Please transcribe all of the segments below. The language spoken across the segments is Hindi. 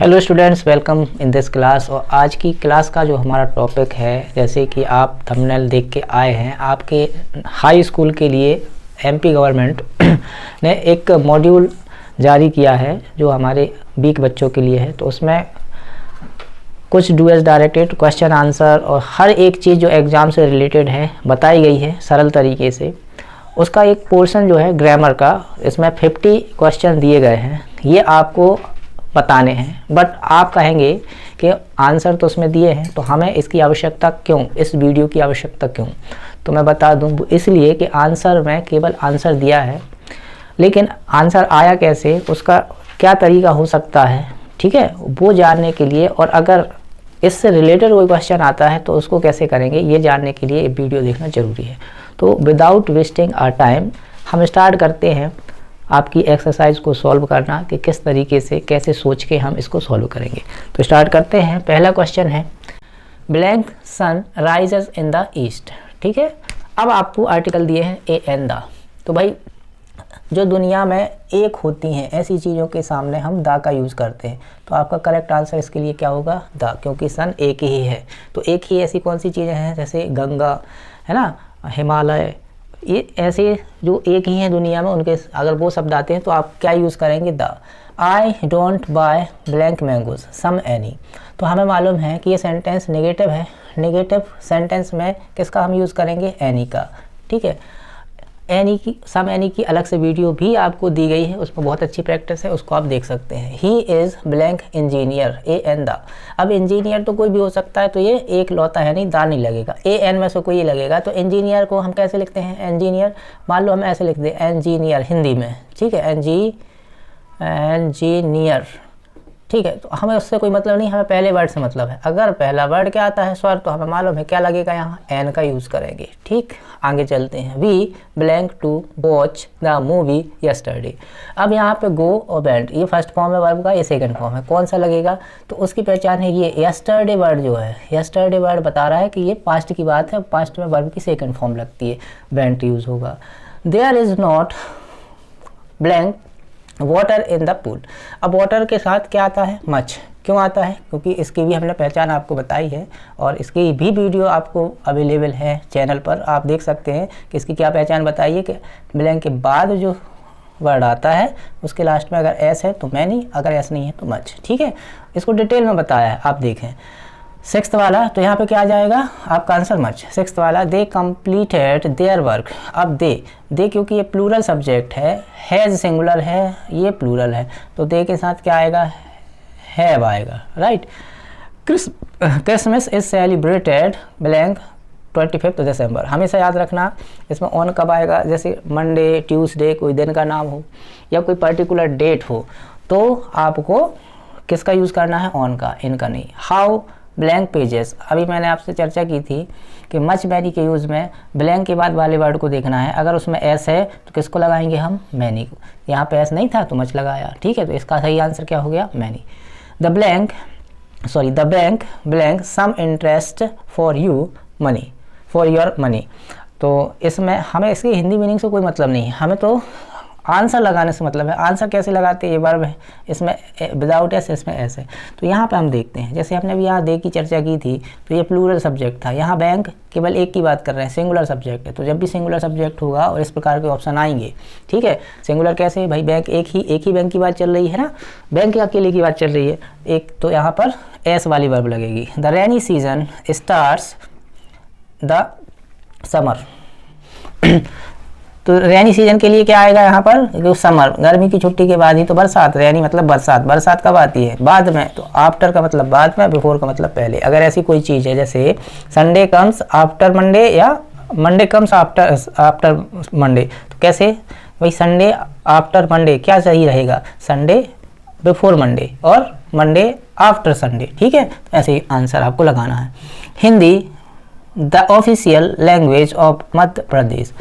Hello students, welcome in this class. और आज की क्लास का जो हमारा टॉपिक है, जैसे कि आप थंबनेल देख के आए हैं, आपके हाई स्कूल के लिए एमपी गवर्नमेंट ने एक मॉड्यूल जारी किया है जो हमारे वीक बच्चों के लिए है। तो उसमें कुछ डूएस डायरेक्टेड क्वेश्चन आंसर और हर एक चीज़ जो एग्ज़ाम से रिलेटेड है बताई गई है सरल तरीके से। उसका एक पोर्शन जो है ग्रामर का, इसमें 50 क्वेश्चन दिए गए हैं, ये आपको बताने हैं। बट आप कहेंगे कि आंसर तो उसमें दिए हैं, तो हमें इसकी आवश्यकता क्यों, इस वीडियो की आवश्यकता क्यों? तो मैं बता दूं, इसलिए कि आंसर में केवल आंसर दिया है, लेकिन आंसर आया कैसे, उसका क्या तरीका हो सकता है, ठीक है, वो जानने के लिए, और अगर इससे रिलेटेड कोई क्वेश्चन आता है तो उसको कैसे करेंगे, ये जानने के लिए ये वीडियो देखना ज़रूरी है। तो विदाउट वेस्टिंग आवर टाइम हम स्टार्ट करते हैं आपकी एक्सरसाइज को सॉल्व करना, कि किस तरीके से, कैसे सोच के हम इसको सॉल्व करेंगे। तो स्टार्ट करते हैं। पहला क्वेश्चन है, blank sun rises in the east. ठीक है, अब आपको आर्टिकल दिए हैं ए एन द। तो भाई जो दुनिया में एक होती हैं ऐसी चीज़ों के सामने हम द का यूज़ करते हैं। तो आपका करेक्ट आंसर इसके लिए क्या होगा? द, क्योंकि सन एक ही है। तो एक ही ऐसी कौन सी चीज़ें हैं, जैसे गंगा है ना, हिमालय, ये ऐसे जो एक ही हैं दुनिया में, उनके अगर वो शब्द आते हैं तो आप क्या यूज़ करेंगे? The. I don't buy blank mangoes some any. तो हमें मालूम है कि ये सेंटेंस नेगेटिव है। नेगेटिव सेंटेंस में किसका हम यूज़ करेंगे? एनी का। ठीक है, एनी की, सम एनी की अलग से वीडियो भी आपको दी गई है, उसमें बहुत अच्छी प्रैक्टिस है, उसको आप देख सकते हैं। He is blank engineer a an the. अब इंजीनियर तो कोई भी हो सकता है, तो ये एक लौता है, नहीं दा नहीं लगेगा, ए एन में से कोई ही लगेगा। तो इंजीनियर को हम कैसे लिखते हैं? इंजीनियर। मान लो हम ऐसे लिख दें इंजीनियर हिंदी में, ठीक है, इंजीनियर। ठीक है, तो हमें उससे कोई मतलब नहीं, हमें पहले वर्ड से मतलब है। अगर पहला वर्ड क्या आता है स्वर, तो हमें मालूम है क्या लगेगा, यहाँ एन का यूज़ करेंगे। ठीक, आगे चलते हैं। We blank to watch the movie yesterday. अब यहाँ पे गो और वेंट, ये फर्स्ट फॉर्म है वर्ब का, ये सेकंड फॉर्म है, कौन सा लगेगा? तो उसकी पहचान है ये यस्टरडे वर्ड जो है। यस्टरडे वर्ड बता रहा है कि ये पास्ट की बात है, पास्ट में वर्ब की सेकंड फॉर्म लगती है, वेंट यूज़ होगा। There is not blank water in the pool. अब वाटर के साथ क्या आता है? मच। क्यों आता है? क्योंकि इसकी भी हमने पहचान आपको बताई है, और इसकी भी वीडियो आपको अवेलेबल है चैनल पर, आप देख सकते हैं कि इसकी क्या पहचान बताई है। कि ब्लैंक के बाद जो वर्ड आता है उसके लास्ट में अगर एस है तो मैनी, अगर एस नहीं है तो मच। ठीक है, इसको डिटेल में बताया है, आप देखें। सिक्स्थ वाला, तो यहाँ पे क्या आ जाएगा आपका आंसर? मच। सिक्स्थ वाला, दे कम्प्लीटेड देयर वर्क। अब दे क्योंकि ये प्लूरल सब्जेक्ट है, हैज़ सिंगुलर है, ये प्लूरल है, तो दे के साथ क्या आएगा? हैव आएगा, right. Christmas is celebrated blank 25 दिसंबर। हमेशा याद रखना, इसमें ऑन कब आएगा, जैसे मंडे, ट्यूसडे, कोई दिन का नाम हो या कोई पर्टिकुलर डेट हो, तो आपको किसका यूज़ करना है? ऑन का, इनका नहीं। हाउ ब्लैंक पेजेस, अभी मैंने आपसे चर्चा की थी कि मच मैनी के यूज़ में ब्लैंक के बाद वाले वर्ड को देखना है। अगर उसमें एस है तो किसको लगाएंगे हम? मैनी को। यहाँ पे एस नहीं था तो मच लगाया। ठीक है, तो इसका सही आंसर क्या हो गया? Many. The bank blank some interest for you money, for your money. तो इसमें हमें इसकी हिंदी मीनिंग से कोई मतलब नहीं है, हमें तो आंसर लगाने से मतलब है। आंसर कैसे लगाते हैं? ये वर्ब है, इसमें विदाउट एस, इसमें एस है। तो यहाँ पे हम देखते हैं, जैसे हमने अभी यहाँ दे की चर्चा की थी, तो ये प्लूरल सब्जेक्ट था। यहाँ बैंक केवल एक की बात कर रहे हैं, सिंगुलर सब्जेक्ट है। तो जब भी सिंगुलर सब्जेक्ट होगा और इस प्रकार के ऑप्शन आएंगे, ठीक है, सिंगुलर कैसे भाई? बैंक एक ही बैंक की बात चल रही है ना, बैंक के अकेले की बात चल रही है एक, तो यहाँ पर एस वाली वर्ब लगेगी। The rainy season starts the summer. तो रेनी सीजन के लिए क्या आएगा यहाँ पर? जो समर, गर्मी की छुट्टी के बाद ही तो बरसात, रेनी मतलब बरसात। बरसात कब आती है? बाद में। तो आफ्टर का मतलब बाद में, बिफोर का मतलब पहले। अगर ऐसी कोई चीज़ है जैसे संडे कम्स आफ्टर मंडे या मंडे कम्स आफ्टर मंडे, तो कैसे भाई? संडे आफ्टर मंडे क्या सही रहेगा? संडे बिफोर मंडे और मंडे आफ्टर संडे। ठीक है, तो ऐसे ही आंसर आपको लगाना है। Hindi the official language of Madhya Pradesh.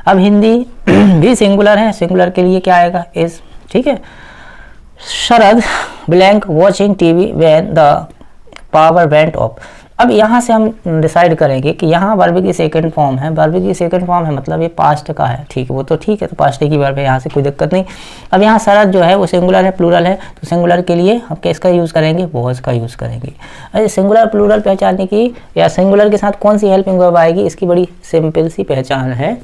अब हिंदी भी सिंगुलर है, सिंगुलर के लिए क्या आएगा? इस। ठीक है, Sharad blank watching TV when the power went off. अब यहाँ से हम डिसाइड करेंगे कि यहाँ वर्ब की सेकंड फॉर्म है, वर्ब की सेकंड फॉर्म है मतलब ये पास्ट का है, ठीक है, वो तो ठीक है, तो पास्ट की वर्ब है, यहाँ से कोई दिक्कत नहीं। अब यहाँ शरत जो है वो सिंगुलर है प्लूरल है, तो सिंगुलर के लिए हम किसका यूज़ करेंगे, वॉज का यूज़ करेंगे। अरे सिंगुलर प्लूरल पहचानने की या सिंगुलर के साथ कौन सी हेल्पिंग वर्ब आएगी, इसकी बड़ी सिंपल सी पहचान है।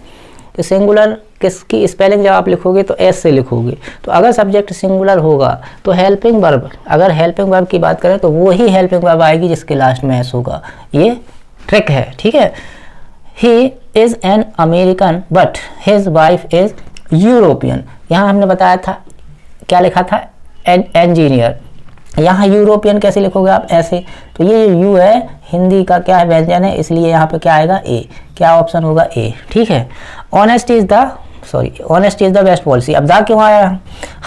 तो सिंगुलर किसकी स्पेलिंग जब आप लिखोगे तो एस से लिखोगे, तो अगर सब्जेक्ट सिंगुलर होगा तो हेल्पिंग वर्ब, अगर हेल्पिंग वर्ब की बात करें तो वो ही हेल्पिंग वर्ब आएगी जिसके लास्ट में एस होगा। ये ट्रिक है, ठीक है। He is an American but his wife is European. यहाँ हमने बताया था क्या लिखा था, इंजीनियर, यहाँ यूरोपियन कैसे लिखोगे आप, ऐसे। तो ये यू है हिंदी का क्या है, व्यंजन है, इसलिए यहाँ पे क्या आएगा, ए। क्या ऑप्शन होगा, ए, ठीक है। Honesty is the best policy. अब दा क्यों आया,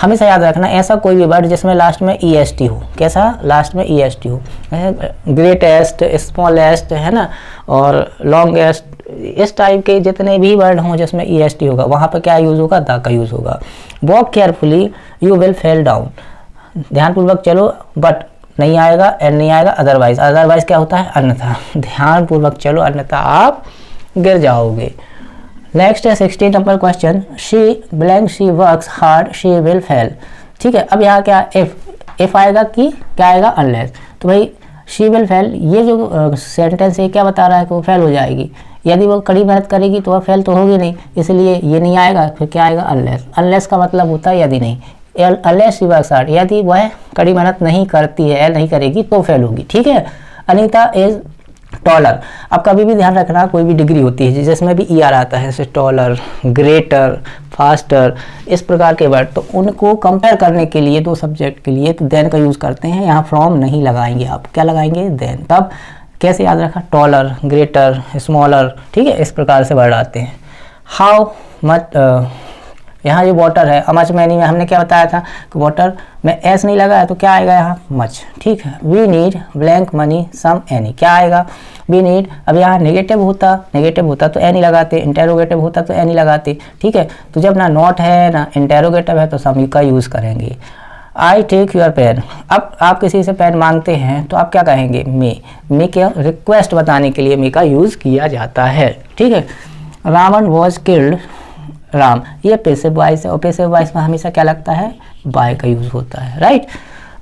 हमेशा याद रखना ऐसा कोई भी वर्ड जिसमें लास्ट में ई एस टी हो, कैसा, लास्ट में ई एस टी हो, ग्रेटेस्ट, स्मॉलेस्ट, है ना, और लॉन्गेस्ट, इस टाइप के जितने भी वर्ड हों जिसमें ई एस टी होगा वहाँ पर क्या यूज़ होगा, दा का यूज़ होगा। Walk carefully you will fell down, ध्यानपूर्वक चलो, बट नहीं आएगा, एंड नहीं आएगा, अदरवाइज, अदरवाइज क्या होता है, अन्यथा, ध्यानपूर्वक चलो अन्यथा आप गिर जाओगे। नेक्स्ट है 16 number question, she works hard she will fail, ठीक है। अब यहाँ क्या, इफ आएगा कि क्या आएगा, अनलेस। तो भाई शी विल फेल, ये जो सेंटेंस है क्या बता रहा है कि वो फेल हो जाएगी, यदि वो कड़ी मेहनत करेगी तो वह फेल तो होगी नहीं, इसलिए ये नहीं आएगा, फिर क्या आएगा, अनलेस। अनलेस का मतलब होता है यदि नहीं, अनलेस शी वर्क्स हार्ड, यदि वह कड़ी मेहनत नहीं करती है, नहीं करेगी तो फेल होगी, ठीक है। अनीता इज टॉलर, अब कभी भी ध्यान रखना कोई भी डिग्री होती है जिसमें भी ई आर आता है, जैसे टॉलर, ग्रेटर, फास्टर, इस प्रकार के वर्ड, तो उनको कंपेयर करने के लिए दो सब्जेक्ट के लिए तो देन का यूज़ करते हैं, यहाँ फ्रॉम नहीं लगाएंगे आप, क्या लगाएंगे, देन। तब कैसे याद रखा, टॉलर, ग्रेटर, स्मॉलर, ठीक है, इस प्रकार से वर्ड आते हैं। हाउ मच, यहाँ ये वाटर है, मच मैनी में हमने क्या बताया था कि वाटर में एस नहीं लगा है तो क्या आएगा यहाँ, मच, ठीक है। We need blank money some any, क्या आएगा, वी नीड। अब यहाँ नेगेटिव होता तो एनी लगाते, इंटेरोगेटिव होता तो एनी लगाते, ठीक है। तो जब ना नॉट है ना इंटेरोगेटिव है तो सम का यूज़ करेंगे। आई टेक योर पेन, अब आप किसी से पेन मांगते हैं तो आप क्या कहेंगे, मे के रिक्वेस्ट बताने के लिए मे का यूज़ किया जाता है, ठीक है। रावण वॉज किल्ड, राम, ये पैसिव वॉइस है और पैसिव वॉइस में हमेशा क्या लगता है, बाय का यूज होता है, right.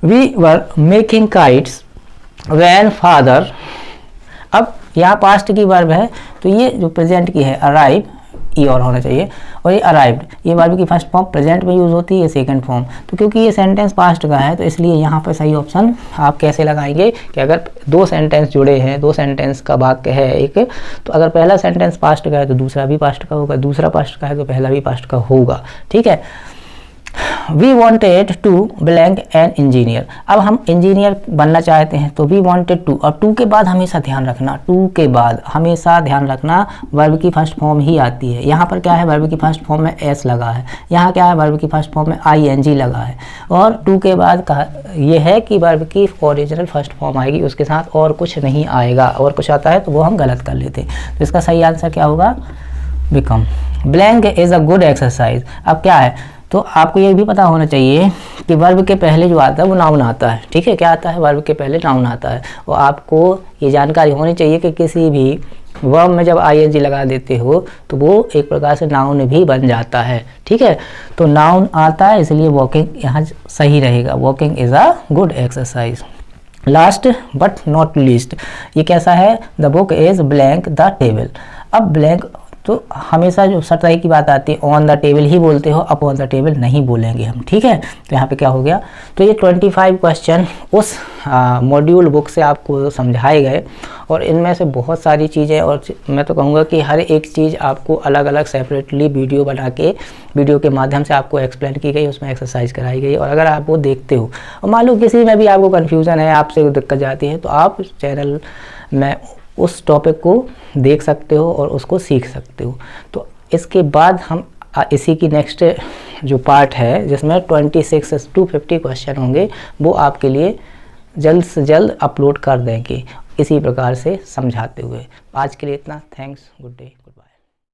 We were making kites when father, अब यहाँ पास्ट की वर्ब है तो ये जो प्रेजेंट की है अराइव, ई और होना चाहिए, और ये अराइव्ड, ये वर्ब की फर्स्ट फॉर्म प्रेजेंट में यूज़ होती है, ये सेकंड फॉर्म। तो क्योंकि ये सेंटेंस पास्ट का है तो इसलिए यहाँ पर सही ऑप्शन आप कैसे लगाएंगे कि अगर दो सेंटेंस जुड़े हैं, दो सेंटेंस का वाक्य है एक, तो अगर पहला सेंटेंस पास्ट का है तो दूसरा भी पास्ट का होगा, दूसरा पास्ट का है तो पहला भी पास्ट का होगा, ठीक है। We wanted to blank an engineer, अब हम इंजीनियर बनना चाहते हैं तो वी वॉन्टेड टू, और टू के बाद हमेशा ध्यान रखना, टू के बाद हमेशा ध्यान रखना वर्ब की फर्स्ट फॉर्म ही आती है। यहाँ पर क्या है, वर्ब की फर्स्ट फॉर्म में एस लगा है, यहाँ क्या है, वर्ब की फर्स्ट फॉर्म में आई एन जी लगा है, और टू के बाद कहा यह है कि वर्ब की ओरिजिनल फर्स्ट फॉर्म आएगी, उसके साथ और कुछ नहीं आएगा, और कुछ आता है तो वो हम गलत कर लेते हैं। तो इसका सही आंसर क्या होगा, become. Blank is a good exercise, अब क्या है, तो आपको ये भी पता होना चाहिए कि वर्ब के पहले जो आता है वो नाउन आता है, ठीक है, क्या आता है, वर्ब के पहले नाउन आता है, और आपको ये जानकारी होनी चाहिए कि किसी भी वर्ब में जब आईएनजी लगा देते हो तो वो एक प्रकार से नाउन भी बन जाता है, ठीक है। तो नाउन आता है इसलिए वॉकिंग यहाँ सही रहेगा, walking is a good exercise. Last but not least, ये कैसा है, the book is blank the table. अब ब्लैंक तो हमेशा जो सटाई की बात आती है ऑन द टेबल ही बोलते हो, अप ऑन द टेबल नहीं बोलेंगे हम, ठीक है। तो यहाँ पे क्या हो गया, तो ये 25 क्वेश्चन उस मॉड्यूल बुक से आपको समझाए गए, और इनमें से बहुत सारी चीज़ें, और मैं तो कहूँगा कि हर एक चीज़ आपको अलग अलग सेपरेटली वीडियो बना के, वीडियो के माध्यम से आपको एक्सप्लेन की गई, उसमें एक्सरसाइज कराई गई, और अगर आप वो देखते हो और मान लो किसी में भी आपको कन्फ्यूज़न है, आपसे दिक्कत जाती है, तो आप चैनल में उस टॉपिक को देख सकते हो और उसको सीख सकते हो। तो इसके बाद हम इसी की नेक्स्ट जो पार्ट है जिसमें 26 से 250 क्वेश्चन होंगे, वो आपके लिए जल्द से जल्द अपलोड कर देंगे इसी प्रकार से समझाते हुए। आज के लिए इतना, थैंक्स, गुड डे।